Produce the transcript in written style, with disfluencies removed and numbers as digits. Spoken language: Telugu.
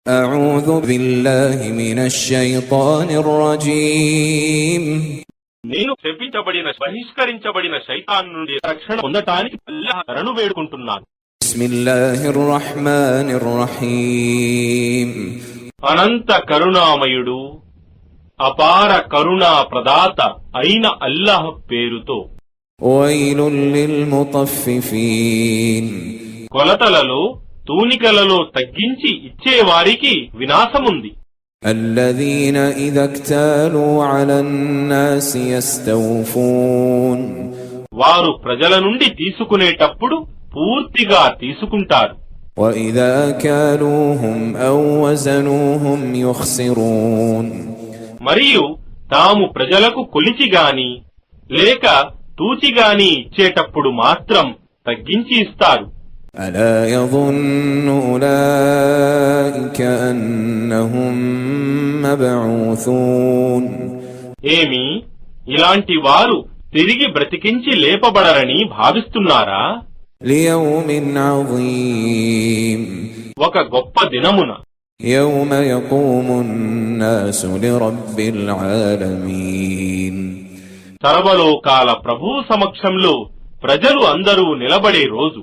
أعوذ بالله من الشيطان الرجيم నేను శపించబడిన బహిష్కరించబడిన శైతాన్ నుండి రక్షణ పొందటానికి అల్లాహ్ శరణు వేడుకుంటున్నాను. بسم الله الرحمن الرحيم అనంత కరుణామయుడు అపార కరుణా ప్రదాత అయిన అల్లాహ్ పేరుతో. ويل للمطففين కొలతలలో తూనికలలో తగ్గించి ఇచ్చేవారికి వినాశముంది. الذين إذا اكتالوا على الناس يستوفون వారు ప్రజల నుండి తీసుకునేటప్పుడు పూర్తిగా తీసుకుంటారు. وإذا كالوهم أو وزنوهم يخسرون మరియు తాము ప్రజలకు కొలిచిగాని లేక తూచిగాని ఇచ్చేటప్పుడు మాత్రం తగ్గించి ఇస్తారు. ألا يظن أولئك أنهم مبعوثون ఏమి ఇలాంటి వారు తిరిగి బ్రతికించి లేపబడరని భావిస్తున్నారా? ليوم عظيم ఒక గొప్ప దినమున يوم يقوم الناس لرب العالمين సర్వలోకాల ప్రభువు సమక్షంలో ప్రజలు అందరూ నిలబడే రోజు.